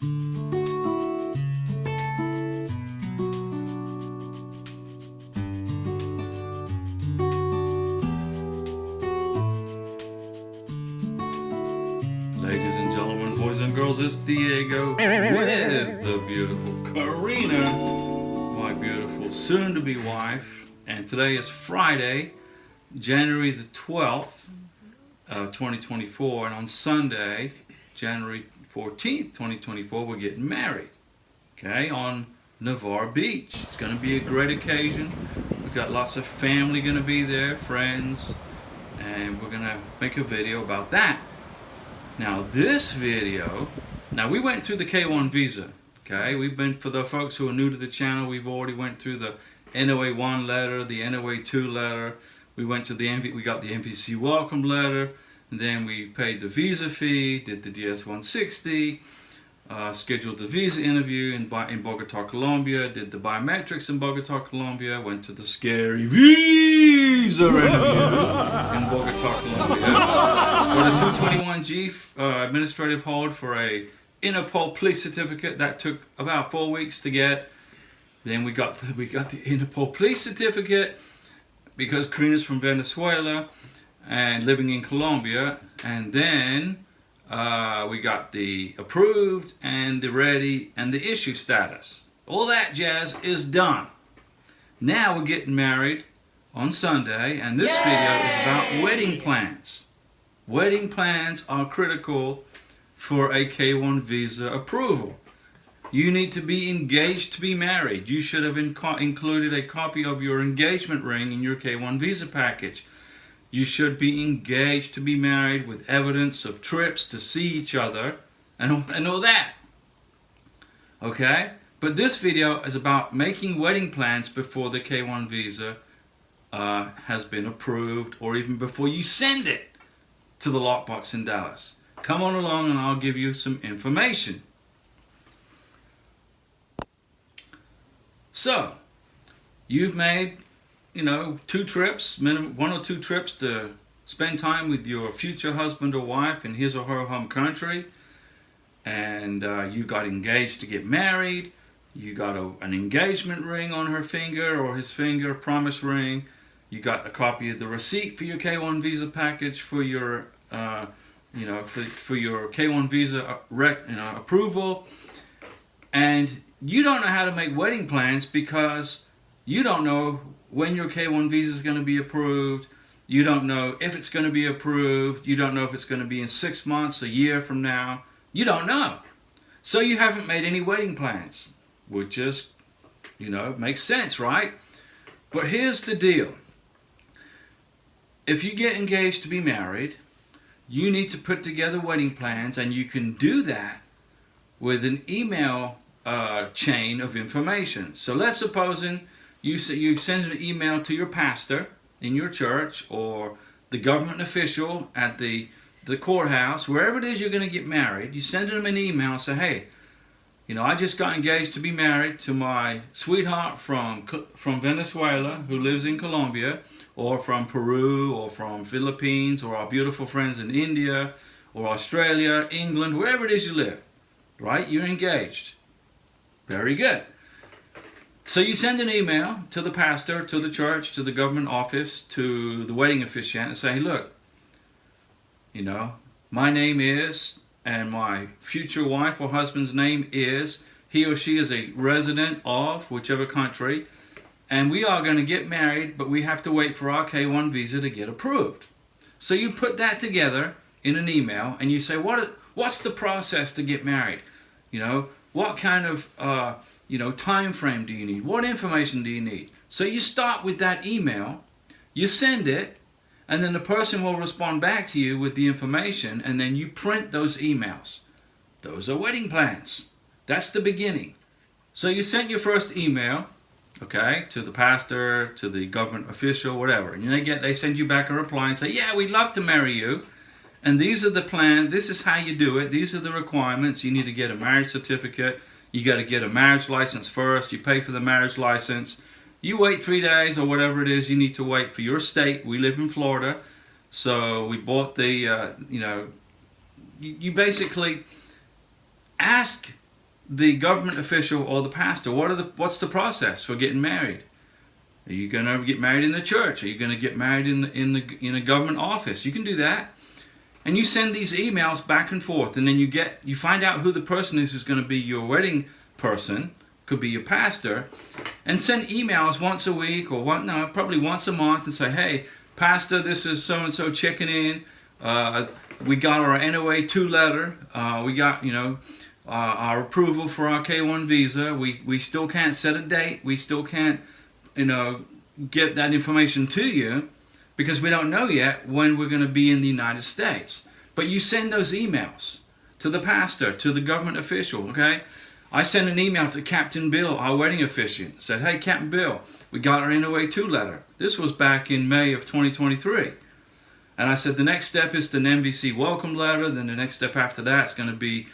Ladies and gentlemen, boys and girls, it's Diego with the beautiful Karina, my beautiful soon-to-be wife. And today is Friday, January the 12th, 2024. And on Sunday, January 14th, 2024, we're getting married, okay, on Navarre Beach. It's going to be a great occasion. We've got lots of family going to be there, friends, and we're going to make a video about that. Now this video, we went through the K1 visa, okay? We've been, for the folks who are new to the channel, we've already went through the NOA 1 letter, the NOA 2 letter. We went to we got the NVC welcome letter, and then we paid the visa fee, did the DS 160, scheduled the visa interview in Bogota, Colombia, did the biometrics in Bogota, Colombia, went to the scary visa interview in Bogota, Colombia. Got a 221G administrative hold for a Interpol police certificate that took about 4 weeks to get. Then we got the Interpol police certificate because Karina's from Venezuela and living in Colombia, and then we got the approved and the ready and the issue status. All that jazz is done. Now we're getting married on Sunday, and this video is about wedding plans. Wedding plans are critical for a K1 visa approval. You need to be engaged to be married. You should have included a copy of your engagement ring in your K1 visa package. You should be engaged to be married with evidence of trips to see each other and all that. Okay? But this video is about making wedding plans before the K1 visa has been approved, or even before you send it to the lockbox in Dallas. Come on along and I'll give you some information. So, you've made, 2 trips, minimum 1 or 2 trips to spend time with your future husband or wife in his or her home country, and you got engaged to get married. You got an engagement ring on her finger or his finger, promise ring. You got a copy of the receipt for your K1 visa package for your, for your K1 visa approval, and you don't know how to make wedding plans because you don't know when your K1 visa is going to be approved. You don't know if it's going to be approved. You don't know if it's going to be in 6 months, a year from now. You don't know. So you haven't made any wedding plans, which is, makes sense, right? But here's the deal. If you get engaged to be married, you need to put together wedding plans, and you can do that with an email chain of information. So let's suppose you send an email to your pastor in your church or the government official at the courthouse, wherever it is you're going to get married. You send them an email and say, hey, I just got engaged to be married to my sweetheart from Venezuela who lives in Colombia, or from Peru, or from Philippines, or our beautiful friends in India, or Australia, England, wherever it is you live, right? You're engaged. Very good. So you send an email to the pastor, to the church, to the government office, to the wedding officiant, and say, hey, look, my name is, and my future wife or husband's name is, he or she is a resident of whichever country, and we are going to get married, but we have to wait for our K1 visa to get approved. So you put that together in an email, and you say, what's the process to get married? What kind of time frame do you need? What information do you need? So you start with that email, you send it, and then the person will respond back to you with the information, and then you print those emails. Those are wedding plans. That's the beginning. So you sent your first email, okay, to the pastor, to the government official, whatever. And they send you back a reply and say, yeah, we'd love to marry you. And these are the plans. This is how you do it. These are the requirements. You need to get a marriage certificate. You got to get a marriage license first. You pay for the marriage license. You wait 3 days or whatever it is you need to wait for your state. We live in Florida. So we bought the, you basically ask the government official or the pastor, what's the process for getting married? Are you going to get married in the church? Are you going to get married in a government office? You can do that. And you send these emails back and forth, and then you find out who the person is who's going to be your wedding person, could be your pastor, and send emails once a week or probably once a month and say, hey, pastor, this is so-and-so checking in. We got our NOA 2 letter. We got, our approval for our K1 visa. We still can't set a date. We still can't, get that information to you because we don't know yet when we're going to be in the United States. But you send those emails to the pastor, to the government official, okay? I sent an email to Captain Bill, our wedding officiant. Said, hey, Captain Bill, we got our NOA 2 letter. This was back in May of 2023. And I said, the next step is an MVC welcome letter. Then the next step after that is going to be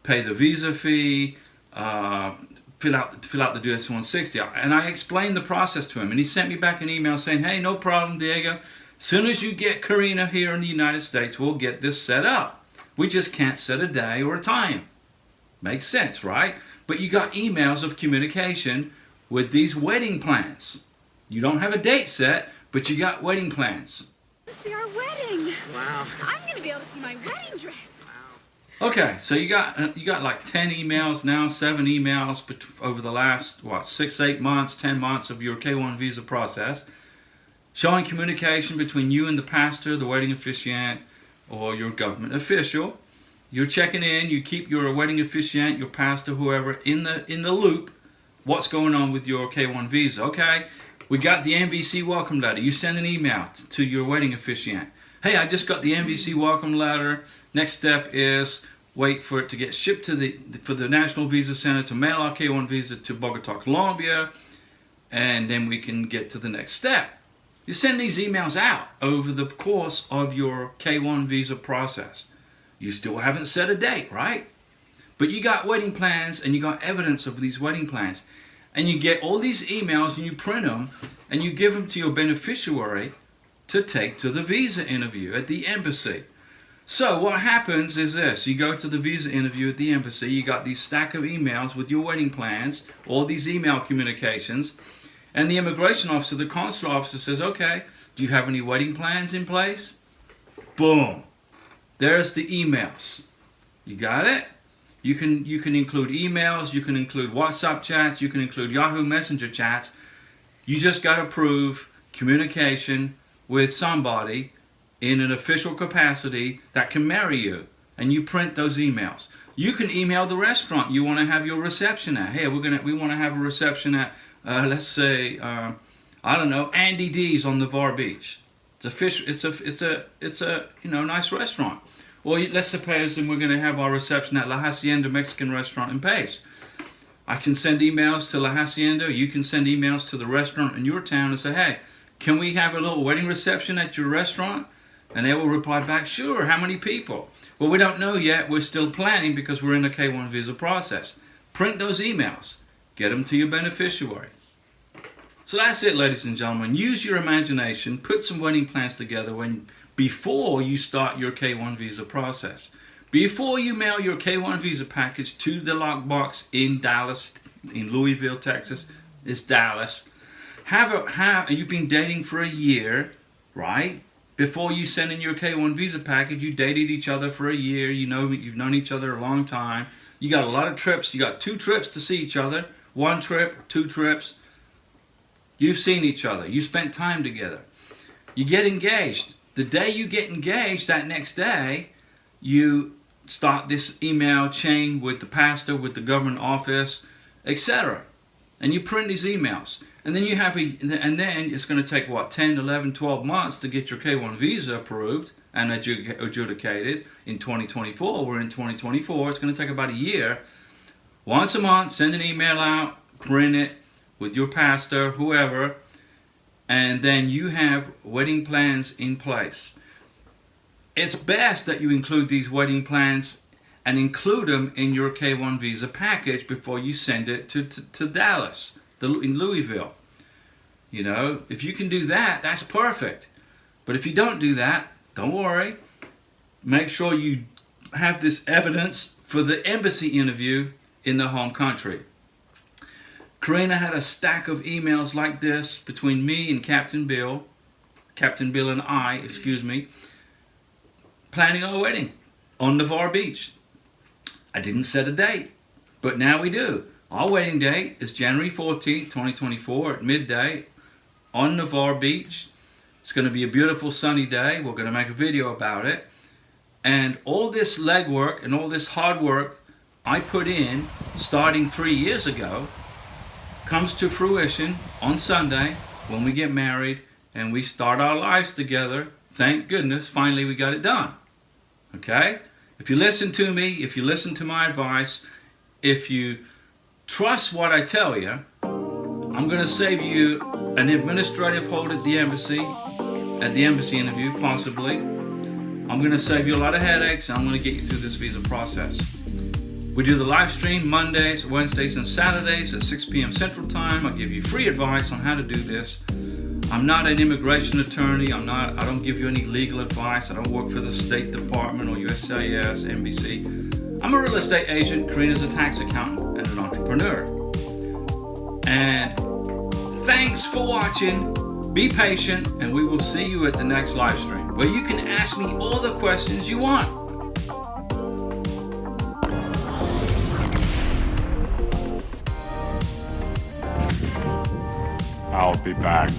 pay the visa fee, fill out the DS-160. And I explained the process to him. And he sent me back an email saying, hey, no problem, Diego. As soon as you get Karina here in the United States, we'll get this set up. We just can't set a day or a time. Makes sense, right? But you got emails of communication with these wedding plans. You don't have a date set, but you got wedding plans. See our wedding. Wow. I'm gonna be able to see my wedding dress. Okay, so you got like 10 emails now, 7 emails over the last 6, 8 months, 10 months of your K1 visa process, showing communication between you and the pastor, the wedding officiant, or your government official. You're checking in. You keep your wedding officiant, your pastor, whoever in the loop. What's going on with your K1 visa? Okay, we got the MVC welcome letter. You send an email to your wedding officiant. Hey, I just got the MVC welcome letter. Next step is wait for it to get shipped to for the National Visa Center to mail our K1 visa to Bogota, Colombia, and then we can get to the next step. You send these emails out over the course of your K1 visa process. You still haven't set a date, right? But you got wedding plans and you got evidence of these wedding plans. And you get all these emails and you print them and you give them to your beneficiary to take to the visa interview at the embassy. So what happens is this. You go to the visa interview at the embassy. You got these stack of emails with your wedding plans, all these email communications. And the immigration officer, the consular officer says, okay, do you have any wedding plans in place? Boom. There's the emails. You got it? You can include emails, you can include WhatsApp chats, you can include Yahoo Messenger chats. You just got to prove communication with somebody in an official capacity that can marry you. And you print those emails. You can email the restaurant you want to have your reception at. Hey, we want to have a reception at, let's say, I don't know, Andy D's on Navarre Beach. It's a nice restaurant. Or let's suppose we're going to have our reception at La Hacienda Mexican Restaurant in Pace. I can send emails to La Hacienda. You can send emails to the restaurant in your town and say, hey, can we have a little wedding reception at your restaurant? And they will reply back, sure, how many people? Well, we don't know yet. We're still planning because we're in the K1 visa process. Print those emails. Get them to your beneficiary. So that's it, ladies and gentlemen. Use your imagination. Put some wedding plans together before you start your K1 visa process. Before you mail your K1 visa package to the lockbox in Dallas, in Louisville, Texas, it's Dallas. You've been dating for a year, right? Before you send in your K1 visa package, you dated each other for a year. You've known each other a long time. You got a lot of trips. You got 2 trips to see each other. 1 trip, 2 trips. You've seen each other. You spent time together. You get engaged. The day you get engaged, that next day, you start this email chain with the pastor, with the government office, etc. And you print these emails. And then then it's going to take, 10, 11, 12 months to get your K1 visa approved and adjudicated in 2024. We're in 2024. It's going to take about a year. Once a month, send an email out, print it with your pastor, whoever, and then you have wedding plans in place. It's best that you include these wedding plans and include them in your K1 visa package before you send it to Dallas, in Louisville. If you can do that, that's perfect. But if you don't do that, don't worry. Make sure you have this evidence for the embassy interview in the home country. Karina had a stack of emails like this between me and Captain Bill and I, planning our wedding on Navarre Beach. I didn't set a date, but now we do. Our wedding date is January 14th, 2024 at midday on Navarre Beach. It's going to be a beautiful sunny day. We're going to make a video about it. And all this legwork and all this hard work I put in starting 3 years ago comes to fruition on Sunday when we get married and we start our lives together. Thank goodness, finally we got it done. Okay? If you listen to me, if you listen to my advice, if you trust what I tell you, I'm going to save you an administrative hold at the embassy interview, possibly. I'm going to save you a lot of headaches, and I'm going to get you through this visa process. We do the live stream Mondays, Wednesdays, and Saturdays at 6 p.m. Central Time. I give you free advice on how to do this. I'm not an immigration attorney. I don't give you any legal advice. I don't work for the State Department or USCIS, NBC. I'm a real estate agent. Karina's a tax accountant and an entrepreneur. And thanks for watching. Be patient, and we will see you at the next live stream, where you can ask me all the questions you want. I'll be back.